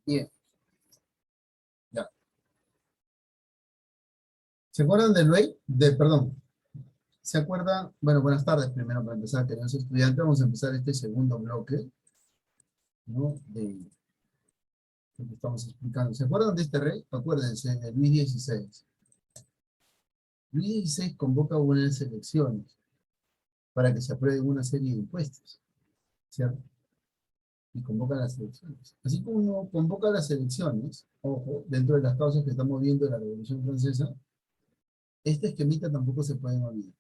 Bien, ya. ¿Se acuerdan del rey? Perdón, ¿se acuerdan? Bueno, buenas tardes primero para empezar, queridos estudiantes. Vamos a empezar este segundo bloque, ¿no? De lo que estamos explicando. ¿Se acuerdan de este rey? Acuérdense, de Luis XVI. Luis XVI convoca unas elecciones para que se aprueben una serie de impuestos, ¿cierto? Y convoca las elecciones. Así como uno convoca las elecciones, ojo, dentro de las causas que estamos viendo de la Revolución Francesa, este esquemita tampoco se pueden olvidar.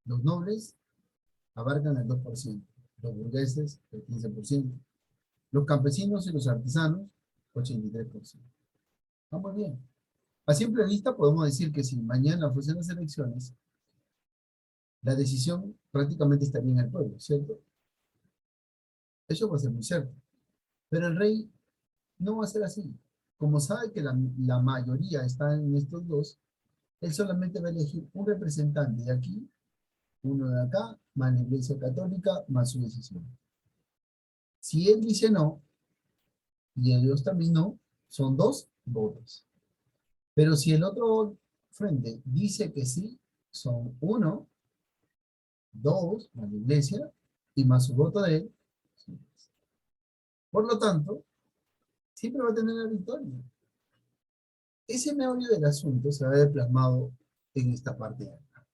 Los nobles abarcan el 2%, los burgueses el 15%, los campesinos y los artesanos 83%. Vamos bien. A simple vista podemos decir que si mañana fuesen las elecciones, la decisión prácticamente estaría en el pueblo, ¿cierto? Eso va a ser muy cierto. Pero el rey no va a ser así. Como sabe que la mayoría está en estos dos, él solamente va a elegir un representante de aquí, uno de acá, más la Iglesia Católica, más su decisión. Si él dice no, y ellos también no, son dos votos. Pero si el otro frente dice que sí, son uno, dos, más la iglesia, y más su voto de él. Por lo tanto, siempre va a tener la victoria. Ese meollo del asunto se va a ver plasmado en esta parte de acá.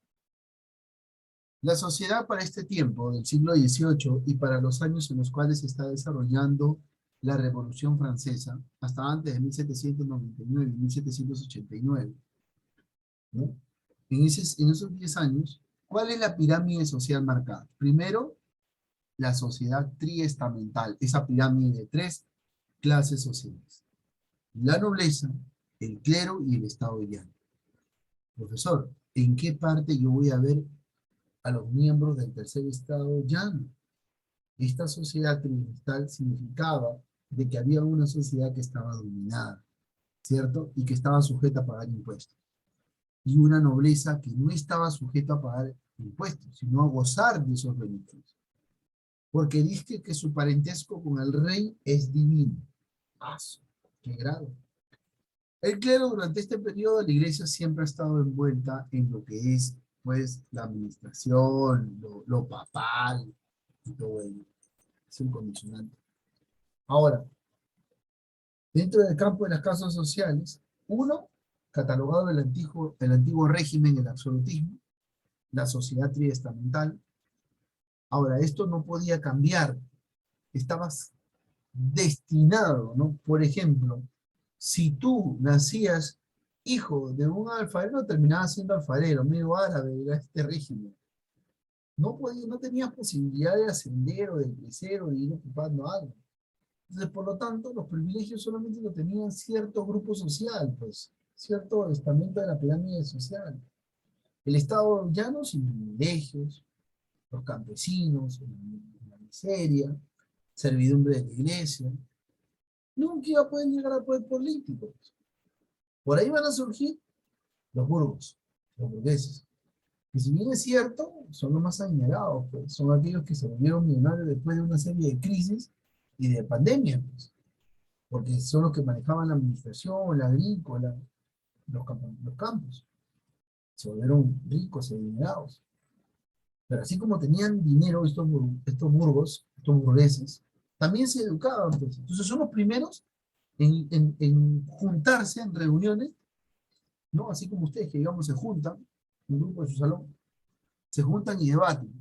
La sociedad para este tiempo, del siglo XVIII, y para los años en los cuales se está desarrollando la Revolución Francesa, hasta antes de 1799 y 1789, ¿no? En esos 10 años, ¿cuál es la pirámide social marcada? Primero, la sociedad triestamental, esa pirámide de tres clases sociales. La nobleza, el clero y el estado llano. Profesor, ¿en qué parte yo voy a ver a los miembros del tercer estado llano? Esta sociedad triestamental significaba de que había una sociedad que estaba dominada, ¿cierto? Y que estaba sujeta a pagar impuestos. Y una nobleza que no estaba sujeta a pagar impuestos, sino a gozar de esos beneficios. Porque dice que su parentesco con el rey es divino. ¡Paso! ¡Qué grado! El clero durante este periodo de la iglesia siempre ha estado envuelta en lo que es, pues, la administración, lo papal y todo ello. Es un condicionante. Ahora, dentro del campo de las causas sociales, uno, catalogado el antiguo régimen, el absolutismo, la sociedad triestamental. Ahora, esto no podía cambiar. Estabas destinado, ¿no? Por ejemplo, si tú nacías hijo de un alfarero, terminabas siendo alfarero, medio árabe, era este régimen. No tenías posibilidad de ascender o de crecer o de ir ocupando algo. Entonces, por lo tanto, los privilegios solamente lo tenían cierto grupo social, pues, cierto estamento de la pirámide social. El Estado llano sin privilegios, los campesinos en la miseria, servidumbre de la iglesia, nunca iba a poder llegar al poder político. Por ahí van a surgir los burgos, los burgueses, que si bien es cierto, son los más adinerados, pues, son aquellos que se volvieron millonarios después de una serie de crisis y de pandemias, pues, porque son los que manejaban la administración, la agrícola, los campos, se volvieron ricos y adinerados. Pero así como tenían dinero estos burgueses, también se educaban, pues. Entonces son los primeros en juntarse en reuniones, ¿no? Así como ustedes que, digamos, se juntan, un grupo de su salón, se juntan y debaten.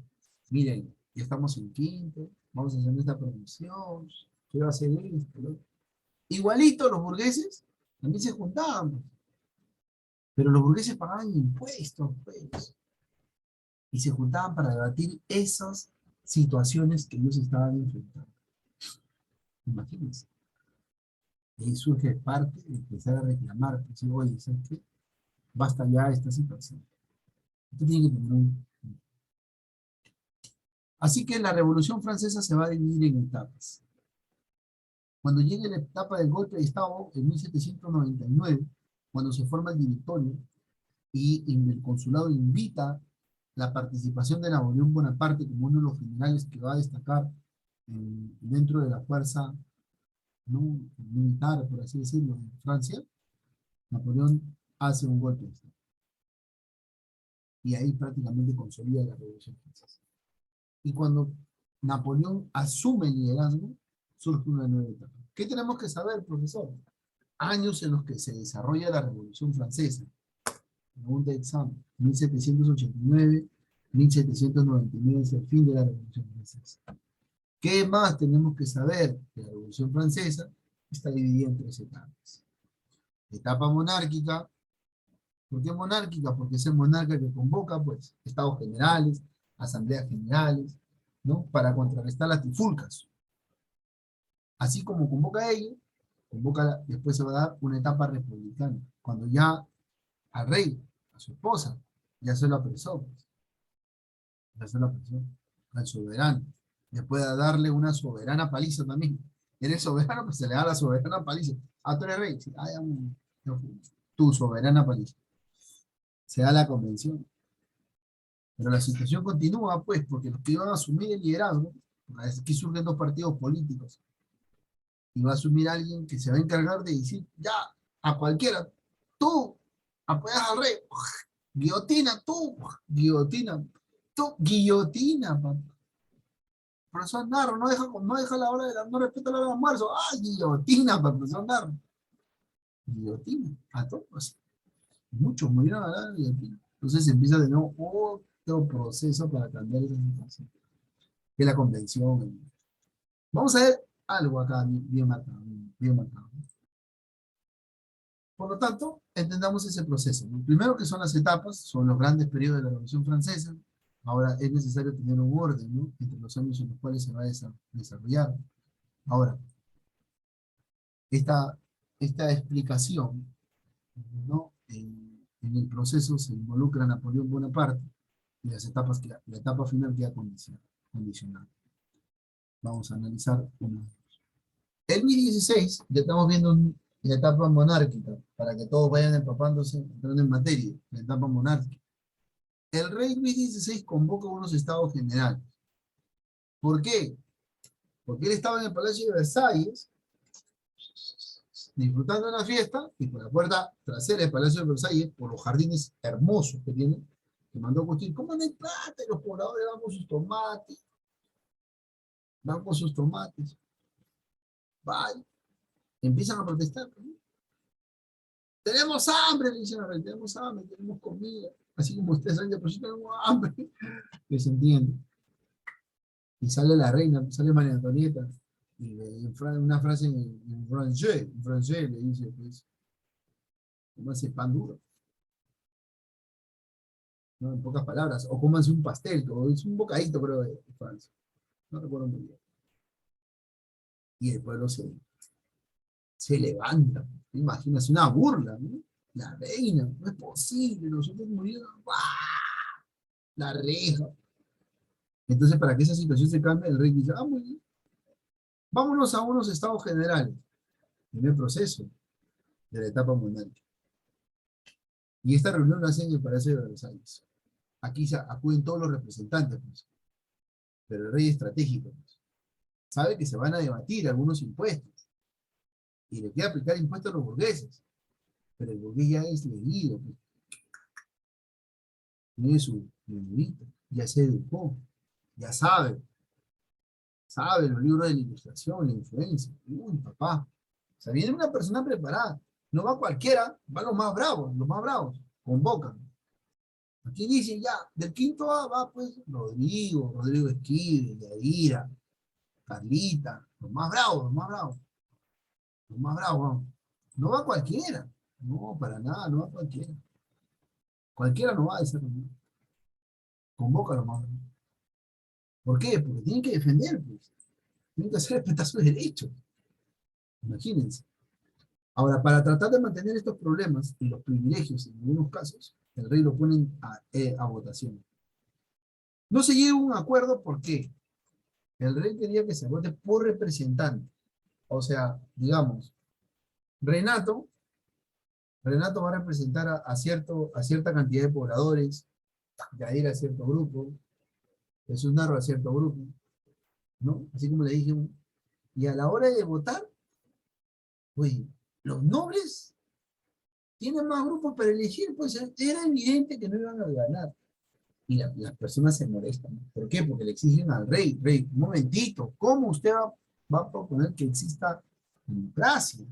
Miren, ya estamos en quinto, vamos a hacer esta promoción, ¿qué va a hacer esto, ¿no? Igualito los burgueses también se juntaban, pues, pero los burgueses pagaban impuestos, pues, y se juntaban para debatir esas situaciones que ellos estaban enfrentando. Imagínense. Y ahí surge parte de empezar a reclamar, pues, oye, ¿sabes qué? Basta ya esta situación. Usted tiene que tener un... Así que la Revolución Francesa se va a dividir en etapas. Cuando llegue la etapa del golpe de Estado en 1799, cuando se forma el directorio y en el consulado invita la participación de Napoleón Bonaparte como uno de los generales que va a destacar dentro de la fuerza ¿no? Militar, por así decirlo, en Francia, Napoleón hace un golpe de Estado. Y ahí prácticamente consolida la Revolución Francesa. Y cuando Napoleón asume el liderazgo, surge una nueva etapa. ¿Qué tenemos que saber, profesor? Años en los que se desarrolla la Revolución Francesa. Pregunta de examen. 1789, 1799 es el fin de la Revolución Francesa. ¿Qué más tenemos que saber? Que la Revolución Francesa está dividida en tres etapas. Etapa monárquica. ¿Por qué monárquica? Porque es el monarca que convoca, pues, estados generales, asambleas generales, ¿no? Para contrarrestar las trifulcas. Así como convoca a ellos, después se va a dar una etapa republicana, cuando ya al rey, a su esposa, ya se lo apresó, pues, ya se lo apresó, al soberano. Después de darle una soberana paliza también. Eres soberano, pues se le da la soberana paliza. Ah, tú eres rey, sí, ah, ya, no, tu soberana paliza. Se da la convención. Pero la situación continúa, pues, porque los que iban a asumir el liderazgo, aquí surgen dos partidos políticos, y va a asumir alguien que se va a encargar de decir, ya, a cualquiera, tú apoyas al rey, guillotina, tú, guillotina, papá. Profesor Narro, no deja la hora no respeta la hora de almuerzo, guillotina, profesor Narro. Guillotina, a todos. Muchos murieron a la guillotina. Entonces empieza de nuevo otro proceso para cambiar esa situación, que es la convención. Vamos a ver algo acá bien marcado, bien marcado. Por lo tanto, entendamos ese proceso, ¿no? Primero que son las etapas, son los grandes periodos de la Revolución Francesa. Ahora es necesario tener un orden, ¿no? Entre los años en los cuales se va a desarrollar. Ahora, esta explicación, ¿no? En el proceso se involucra Napoleón Bonaparte y las etapas la etapa final queda condicionada. Vamos a analizar una. El 1016, ya estamos viendo la etapa monárquica, para que todos vayan empapándose, entrando en materia, la etapa monárquica. El rey Luis XVI convoca unos estados generales. ¿Por qué? Porque él estaba en el Palacio de Versalles, disfrutando de una fiesta, y por la puerta trasera del Palacio de Versalles, por los jardines hermosos que tiene, que mandó a construir, ¿cómo no hay plata? Y los pobladores van con sus tomates, vaya, empiezan a protestar, ¿no? Tenemos hambre, le dicen a rey, tenemos hambre, tenemos comida, así como ustedes saben, pues tenemos hambre, que se entiende. Y sale la reina, sale María Antonieta, y una frase en francés le dice, pues, ¿cómo hace pan duro? ¿No? En pocas palabras, o cómanse un pastel, o es un bocadito, creo, de Francia. No recuerdo muy bien. Y el pueblo se levanta. Imaginas una burla, ¿no? La reina, no es posible, nosotros murieron, ¡guau! La reja. Entonces, para que esa situación se cambie, el rey dice, muy bien, vámonos a unos estados generales, primer proceso de la etapa monárquica. Y esta reunión la hacen en el Palacio de Versalles. Aquí acuden todos los representantes, pues, pero el rey estratégico, pues, sabe que se van a debatir algunos impuestos y le quiere aplicar impuestos a los burgueses, pero el burgués ya es leído, pues, tiene su librito, ya se educó, ya sabe los libros de la ilustración, la influencia. Uy, papá, o sea, viene una persona preparada, no va cualquiera, van los más bravos, convocan. Aquí dicen ya, del quinto A va pues Rodrigo Esquivel, Yadira, Carlita, los más bravos, los más bravos, los más bravos, vamos. No va cualquiera, no, para nada, no va cualquiera. Cualquiera no va a esa reunión. Convoca a los más bravos. ¿Por qué? Porque tienen que defender, pues. Tienen que hacer respetar sus derechos. Imagínense. Ahora, para tratar de mantener estos problemas y los privilegios en algunos casos, el rey lo ponen a votación. No se llega a un acuerdo, ¿por qué? El rey quería que se vote por representante. O sea, digamos, Renato, Renato va a representar a cierta cantidad de pobladores, Yair a cierto grupo, Jesús Narro a cierto grupo, ¿no? Así como le dije, y a la hora de votar, Oye, los nobles tienen más grupos para elegir, pues era evidente que no iban a ganar. Y las personas se molestan. ¿Por qué? Porque le exigen al rey, rey, un momentito, ¿cómo usted va a proponer que exista democracia?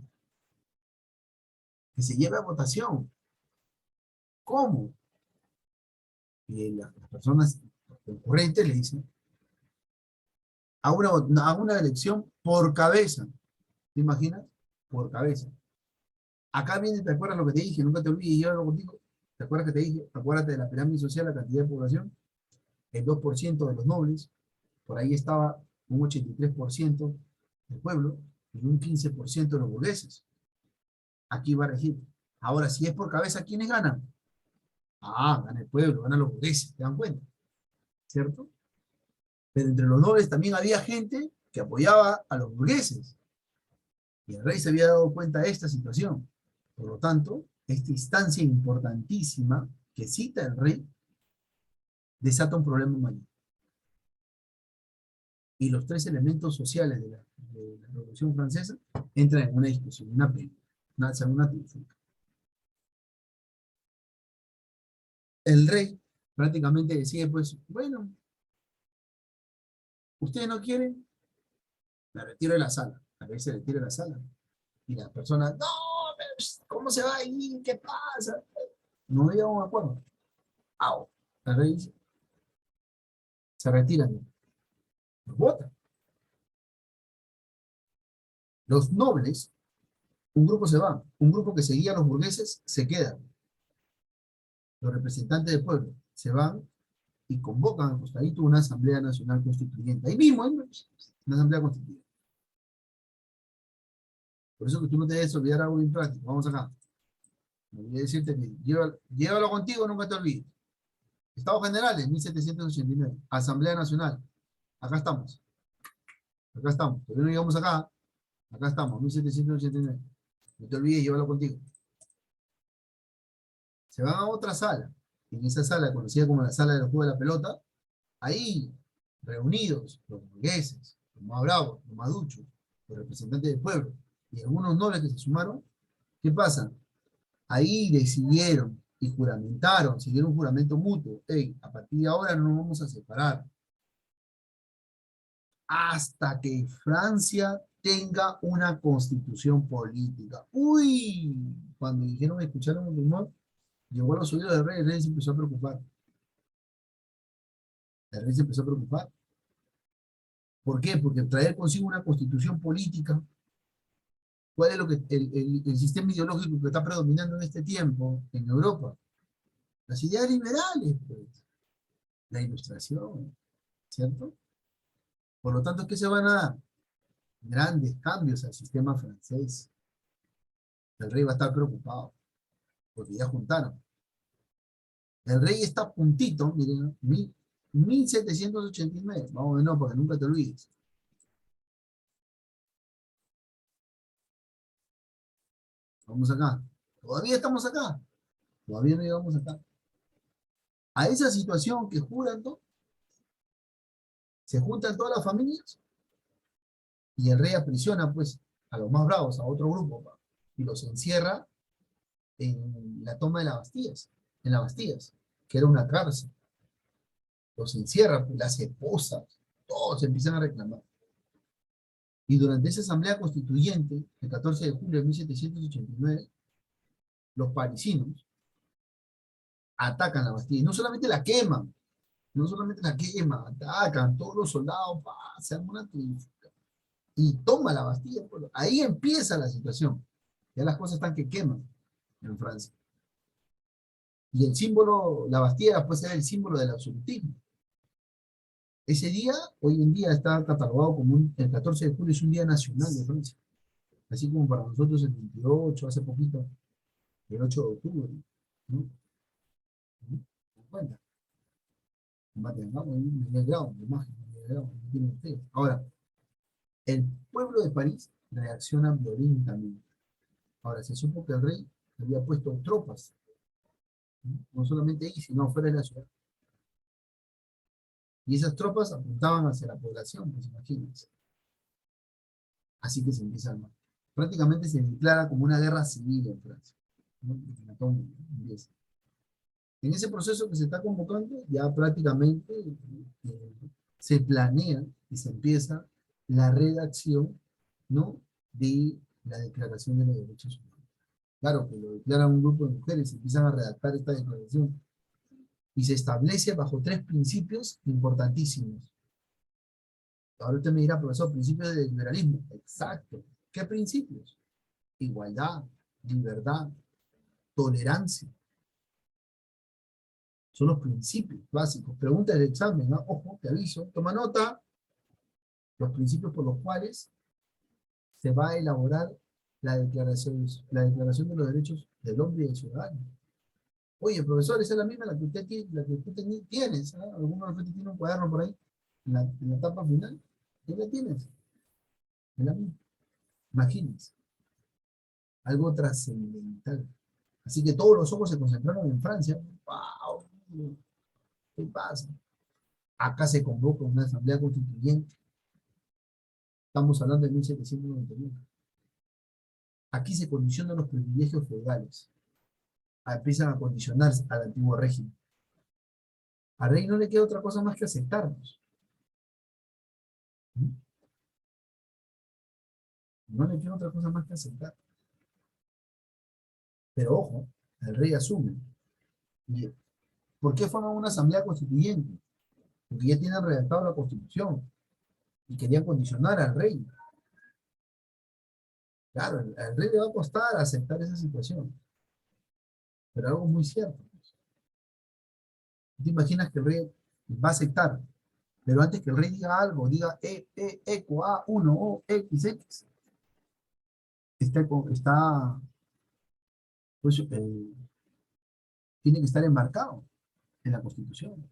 Que se lleve a votación. ¿Cómo? Y las personas concurrentes le dicen, a una elección por cabeza. ¿Te imaginas? Por cabeza. Acá viene, ¿te acuerdas lo que te dije? Nunca te olvides, yo lo contigo. ¿Te acuerdas que te dije? Acuérdate de la pirámide social, la cantidad de población, el 2% de los nobles, por ahí estaba un 83% del pueblo y un 15% de los burgueses. Aquí va a regir. Ahora, si es por cabeza, ¿quiénes ganan? Ah, gana el pueblo, ganan los burgueses, ¿te dan cuenta? ¿Cierto? Pero entre los nobles también había gente que apoyaba a los burgueses. Y el rey se había dado cuenta de esta situación. Por lo tanto, esta instancia importantísima que cita el rey desata un problema mayor. Y los tres elementos sociales de la Revolución Francesa entran en una discusión, una pelea, una trifulca. El rey prácticamente decide, pues, bueno, ustedes no quieren, me retiro de la sala. A veces se retira de la sala. Y la persona, no, ¿cómo se va a ir? ¿Qué pasa? No llega a un acuerdo. ¡Au! El rey se retira, los vota. Los nobles, un grupo se va, un grupo que seguía a los burgueses se queda. Los representantes del pueblo se van y convocan al costadito una asamblea nacional constituyente. Ahí mismo, una asamblea constituyente. Por eso que tú no te debes olvidar algo bien práctico. Vamos acá. Me voy a decirte que llévalo contigo, nunca te olvides. Estados Generales, 1789. Asamblea Nacional. Acá estamos. Acá estamos. Todavía no llegamos acá. Acá estamos, 1789. No te olvides, llévalo contigo. Se van a otra sala. En esa sala, conocida como la sala del juego de la pelota, ahí, reunidos, los burgueses, los más bravos, los más duchos, los representantes del pueblo y algunos nobles que se sumaron, ¿qué pasa? Ahí decidieron y juramentaron, siguieron un juramento mutuo. Hey, a partir de ahora no nos vamos a separar hasta que Francia tenga una constitución política. Uy, cuando dijeron, escucharon el rumor, llegó a los oídos del rey, el rey se empezó a preocupar. El rey se empezó a preocupar. ¿Por qué? Porque traer consigo una constitución política, ¿cuál es lo que el sistema ideológico que está predominando en este tiempo en Europa? Las ideas liberales, pues, la ilustración, ¿cierto? Por lo tanto, ¿qué se van a dar? Grandes cambios al sistema francés. El rey va a estar preocupado, porque ya juntaron. El rey está a puntito, miren, 1789, vamos de nuevo, porque nunca te olvides. Vamos acá. Todavía estamos acá. Todavía no llegamos acá. A esa situación que juran, ¿no? Se juntan todas las familias y el rey aprisiona, pues, a los más bravos, a otro grupo, ¿no? Y los encierra en la toma de las Bastillas, en las Bastillas, que era una cárcel. Los encierra, pues, las esposas, todos empiezan a reclamar. Y durante esa asamblea constituyente, el 14 de julio de 1789, los parisinos atacan la Bastilla. Y no solamente la queman, no solamente la queman, atacan, todos los soldados, se arma una trifulca y toma la Bastilla. Pues, ahí empieza la situación. Ya las cosas están que queman en Francia. Y el símbolo, la Bastilla, pues era el símbolo del absolutismo. Ese día, hoy en día, está catalogado como el 14 de julio es un día nacional de Francia. Así como para nosotros el 28, hace poquito, el 8 de octubre. ¿No? ¿No? ¿Se dan cuenta? Mantengamos un nivel grado de imagen, un nivel grado que tienen ustedes. Ahora, el pueblo de París reacciona violentamente. Ahora, se supo que el rey había puesto tropas, ¿no? No solamente ahí, sino fuera de la ciudad. Y esas tropas apuntaban hacia la población, pues imagínense. Así que se empieza a armar. prácticamente se declara como una guerra civil en Francia, ¿no? Empieza. En ese proceso que se está convocando, ya prácticamente se planea y se empieza la redacción, ¿no?, de la Declaración de los Derechos Humanos. Claro, que lo declaran un grupo de mujeres, empiezan a redactar esta declaración y se establece bajo tres principios importantísimos. Ahora usted me dirá, profesor, principios del liberalismo. Exacto. ¿Qué principios? Igualdad, libertad, tolerancia. Son los principios básicos. Pregunta del examen, ¿no? Ojo, te aviso, toma nota. Los principios por los cuales se va a elaborar la declaración de los derechos del hombre y del ciudadano. Oye, profesor, esa es la misma la que usted tiene, tienes. ¿Ah? Alguno de ustedes tiene un cuaderno por ahí, en la etapa final. ¿Qué la tienes? Es la misma. Imagínense. Algo trascendental. Así que todos los ojos se concentraron en Francia. ¡Wow! ¿Qué pasa? Acá se convoca una asamblea constituyente. Estamos hablando de 1791. Aquí se condicionan los privilegios feudales. Empiezan a condicionarse al antiguo régimen. Al rey no le queda otra cosa más que aceptarnos. No le queda otra cosa más que aceptar. Pero ojo, el rey asume. ¿Y por qué forman una asamblea constituyente? Porque ya tienen redactado la constitución y querían condicionar al rey. Claro, al rey le va a costar aceptar esa situación. Pero algo muy cierto. ¿Te imaginas que el rey va a aceptar? Pero antes que el rey diga algo, diga eco, A, 1, O, X, X, está pues, tiene que estar enmarcado en la Constitución.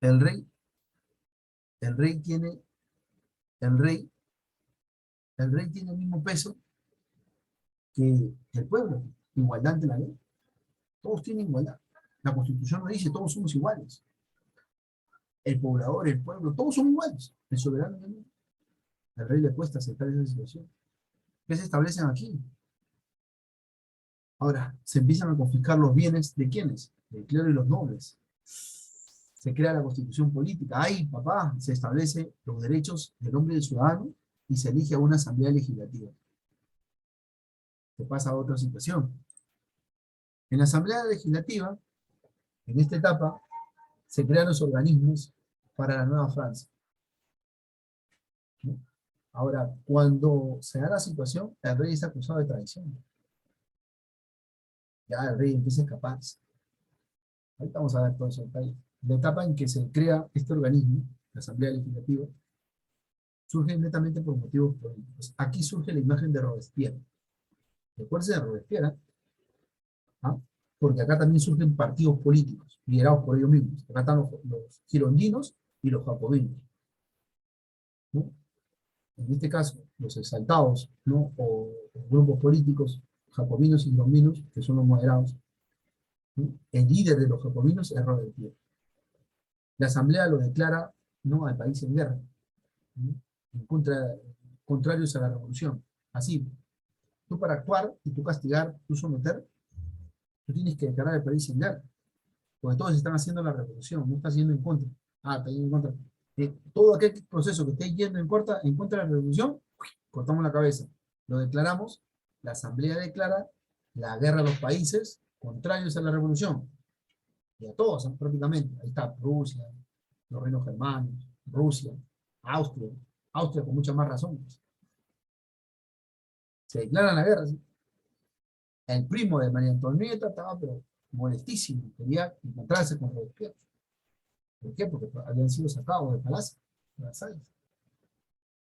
El rey, el rey tiene, el rey, el rey tiene el mismo peso que el pueblo, igualdad ante la ley. Todos tienen igualdad. La Constitución lo dice, todos somos iguales. El poblador, el pueblo, todos son iguales. El soberano también. Al rey le cuesta aceptar esa situación. ¿Qué se establecen aquí? Ahora, se empiezan a confiscar los bienes de quiénes, del clero y los nobles. Se crea la constitución política. Ahí, papá, se establece los derechos del hombre y del ciudadano y se elige a una asamblea legislativa. Se pasa a otra situación. En la asamblea legislativa, en esta etapa, se crean los organismos para la Nueva Francia. ¿No? Ahora, cuando se da la situación, el rey es acusado de traición. Ya el rey empieza a escaparse. Ahorita vamos a ver todo eso. La etapa en que se crea este organismo, la Asamblea Legislativa, surge netamente por motivos políticos. Aquí surge la imagen de Robespierre. Recuerden de Robespierre, ¿ah? Porque acá también surgen partidos políticos, liderados por ellos mismos. Acá están los girondinos y los jacobinos, ¿no? En este caso, los exaltados, ¿no?, o grupos políticos jacobinos y girondinos, que son los moderados, ¿no? El líder de los jacobinos es Robespierre. La asamblea lo declara, ¿no?, al país en guerra, ¿no?, en contra, contrarios a la revolución. Así, tú para actuar y tú castigar, tú someter, tú tienes que declarar al país en guerra, porque todos están haciendo la revolución, no estás yendo en contra. Ah, está yendo en contra. Todo aquel proceso que esté yendo en contra de la revolución, cortamos la cabeza. Lo declaramos, la asamblea declara la guerra a los países contrarios a la revolución. Y a todos, ¿no?, prácticamente. Ahí está Rusia, los reinos germanos, Rusia, Austria, Austria con muchas más razones. Se declaran la guerra, ¿sí? El primo de María Antonieta estaba pero molestísimo, quería encontrarse con Robespierre. ¿Por qué? Porque habían sido sacados del palacio, de Versalles.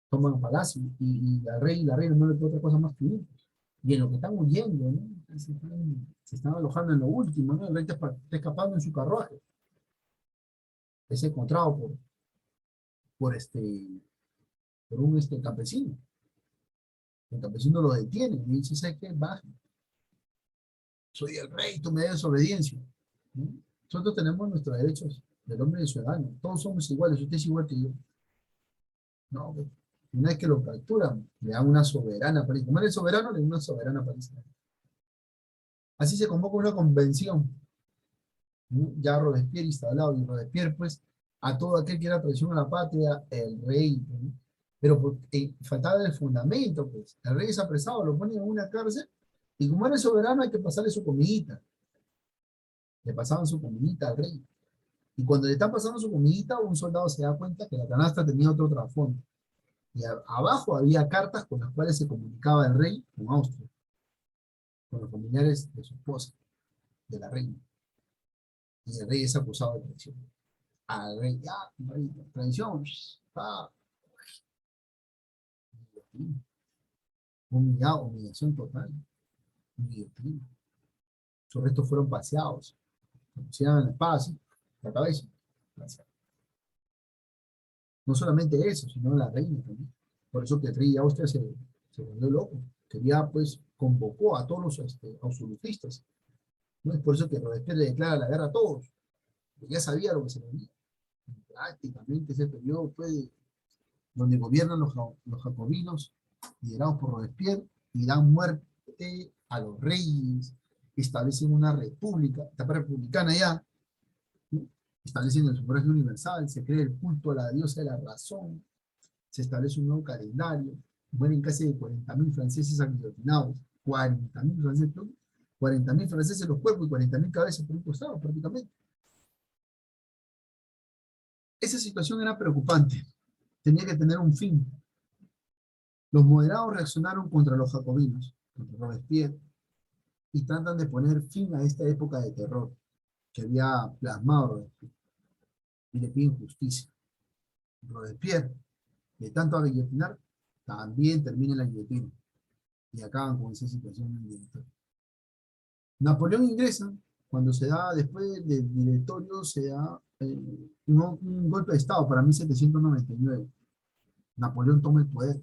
Toman el palacio y la reina no le queda otra cosa más que huir. Y en lo que están huyendo, ¿no?, se están alojando en lo último, ¿no? El rey está escapando en su carruaje. Es encontrado por un campesino. El campesino lo detiene y dice: ¿sabes qué? Baja. Soy el rey, tú me debes obediencia, ¿no? Nosotros tenemos nuestros derechos del hombre y del ciudadano. Todos somos iguales, usted es igual que yo. No, Una vez que lo capturan, le dan una soberana París. Como era el soberano, le dan una soberana París. Así se convoca una convención, ¿no? Ya Robespierre instalado, y Robespierre, pues, a todo aquel que era traición a la patria, el rey, ¿no? Pero faltaba el fundamento, pues. El rey es apresado, lo ponen en una cárcel, y como era el soberano, hay que pasarle su comidita. Le pasaban su comidita al rey. Y cuando le están pasando su comidita, un soldado se da cuenta que la canasta tenía otro trasfondo. Y abajo había cartas con las cuales se comunicaba el rey con Austria, con los familiares de su esposa, de la reina. Y el rey es acusado de traición. Al rey, ya, rey, traición, ah, humillado, humillación total, guillotina. Sus restos fueron paseados, pusieron en la espada, así, la cabeza, paseado. No solamente eso, sino la reina también. Por eso que el rey de Austria se volvió loco. Quería, pues, convocó a todos los absolutistas. ¿No? Es por eso que Robespierre le declara la guerra a todos. Porque ya sabía lo que se venía. Prácticamente ese periodo fue donde gobiernan los jacobinos, liderados por Robespierre, y dan muerte a los reyes, establecen una república, etapa republicana ya, ¿no? Establecen el sufragio universal, se crea el culto a la diosa de la razón, se establece un nuevo calendario, mueren casi de 40.000 franceses aguillotinados, 40.000 franceses, 40.000 franceses los cuerpos y 40.000 cabezas por un costado prácticamente. Esa situación era preocupante, tenía que tener un fin. Los moderados reaccionaron contra los jacobinos, contra Robespierre, y tratan de poner fin a esta época de terror que había plasmado Robespierre, y le piden justicia. Robespierre, de tanto guillotinar, también termina la guillotina, y acaban con esa situación en el directorio. Napoleón ingresa, cuando se da, después del directorio, se da un golpe de Estado para 1799. Napoleón toma el poder,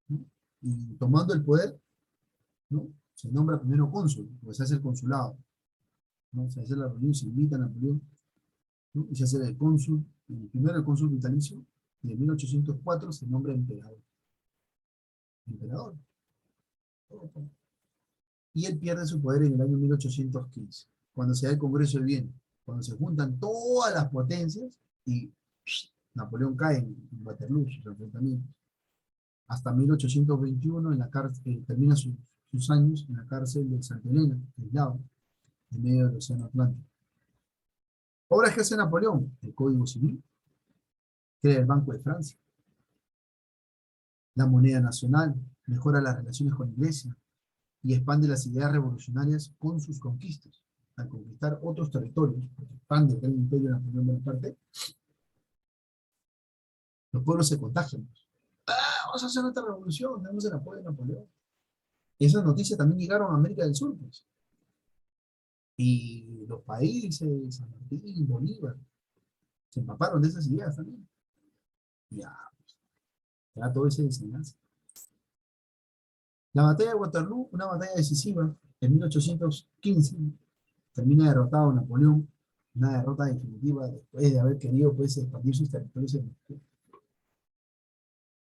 ¿no? Y tomando el poder, ¿no? Se nombra primero cónsul, pues se hace el consulado, ¿no? Se hace la reunión, se invita a Napoleón, ¿no? Y se hace el cónsul, primero el cónsul vitalicio, y en 1804 se nombra emperador. Emperador. Y él pierde su poder en el año 1815, cuando se da el Congreso de Viena, cuando se juntan todas las potencias y Napoleón cae en Waterloo, sus enfrentamientos. Hasta 1821 en la cárcel, termina sus años en la cárcel de Santa Elena, aislado, en medio del Océano Atlántico. Obras que hace Napoleón: el Código Civil, crea el Banco de Francia, la moneda nacional, mejora las relaciones con la Iglesia y expande las ideas revolucionarias con sus conquistas. Al conquistar otros territorios, porque expande el imperio de Napoleón Bonaparte, los pueblos se contagian. ¡Ah, vamos a hacer nuestra revolución! Tenemos el apoyo de Napoleón. Y esas noticias también llegaron a América del Sur, pues. Y los países, San Martín, Bolívar, se empaparon de esas ideas también. Ya, ya todo ese desenlace. La batalla de Waterloo, una batalla decisiva, en 1815, termina derrotado Napoleón, una derrota definitiva después de haber querido, pues, expandir sus territorios en Moscú.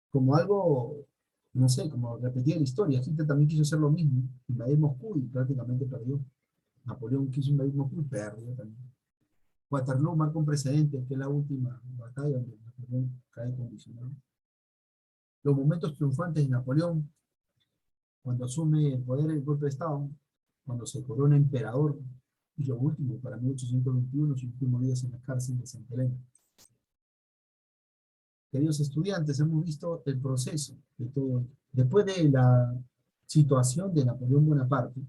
Como algo, no sé, como repetir la historia. Hitler también quiso hacer lo mismo, invadir Moscú y prácticamente perdió. Napoleón quiso invadir Moscú y perdió también. Waterloo marca un precedente, que es la última batalla donde Napoleón cae condicionado. Los momentos triunfantes de Napoleón, cuando asume el poder del golpe de Estado, cuando se corona emperador, y lo último, para 1821, sus últimos días en la cárcel de Santa Elena. Queridos estudiantes, hemos visto el proceso de todo. Después de la situación de Napoleón Bonaparte,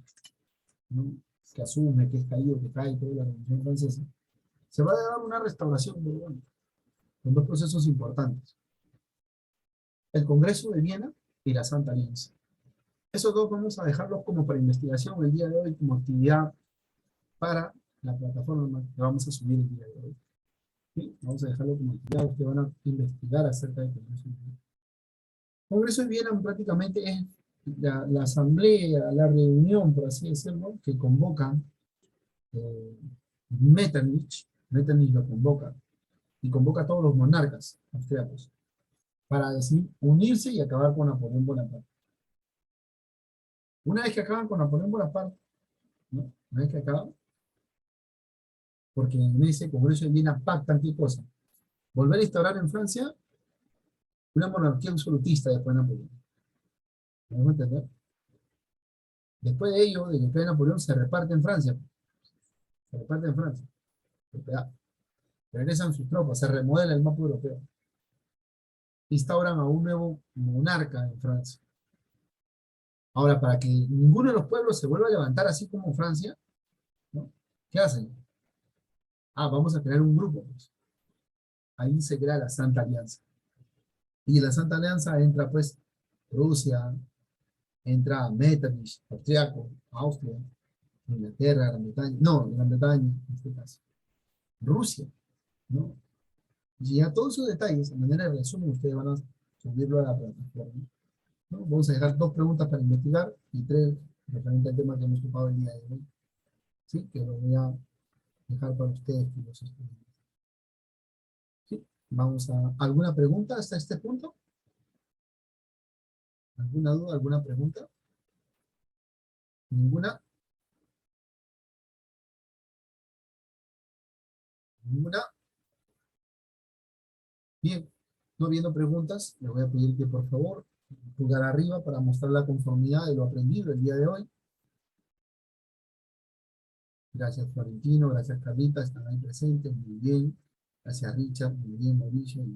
¿no? Que asume, que es caído, que cae toda la Revolución Francesa, se va a dar una restauración borbónica, con dos procesos importantes: el Congreso de Viena y la Santa Alianza. Esos dos vamos a dejarlos como para investigación el día de hoy, como actividad para la plataforma que vamos a subir el día de hoy. ¿Sí? Vamos a dejarlo como actividad, ustedes van a investigar acerca del Congreso de Viena. El Congreso de Viena prácticamente es la asamblea, la reunión, por así decirlo, que convoca Metternich. Metternich lo convoca, y convoca a todos los monarcas austriacos. para decir unirse y acabar con Napoleón Bonaparte. Una vez que acaban con Napoleón Bonaparte, ¿no? Una vez que acaban, porque en ese Congreso de Viena pactan qué cosa, volver a instaurar en Francia una monarquía absolutista después de Napoleón. ¿Me dejo entender? Después de ello, de que cae Napoleón, se reparte en Francia. Se reparte en Francia. Regresan sus tropas, se remodela el mapa europeo. Instauran a un nuevo monarca en Francia. Ahora, para que ninguno de los pueblos se vuelva a levantar así como Francia, ¿no? ¿Qué hacen? Ah, vamos a crear un grupo, pues. Ahí se crea la Santa Alianza. Y en la Santa Alianza entra, pues, Rusia, entra Metternich, austriaco, Austria, Inglaterra, Gran Bretaña, no, Gran Bretaña, en este caso, Rusia, ¿no? Y a todos esos detalles, a manera de resumen, ustedes van a subirlo a la plataforma, ¿no? Vamos a dejar 2 preguntas para investigar y 3 referente al tema que hemos ocupado el día de hoy, ¿sí? Que lo voy a dejar para ustedes y los estudiantes. ¿Sí? Vamos a... ¿Alguna pregunta hasta este punto? ¿Alguna duda, alguna pregunta? ¿Ninguna? ¿Ninguna? Bien, no viendo preguntas, le voy a pedir que por favor pulgar arriba para mostrar la conformidad de lo aprendido el día de hoy. Gracias Florentino, gracias Carlita, están ahí presentes, muy bien. Gracias Richard, muy bien Mauricio.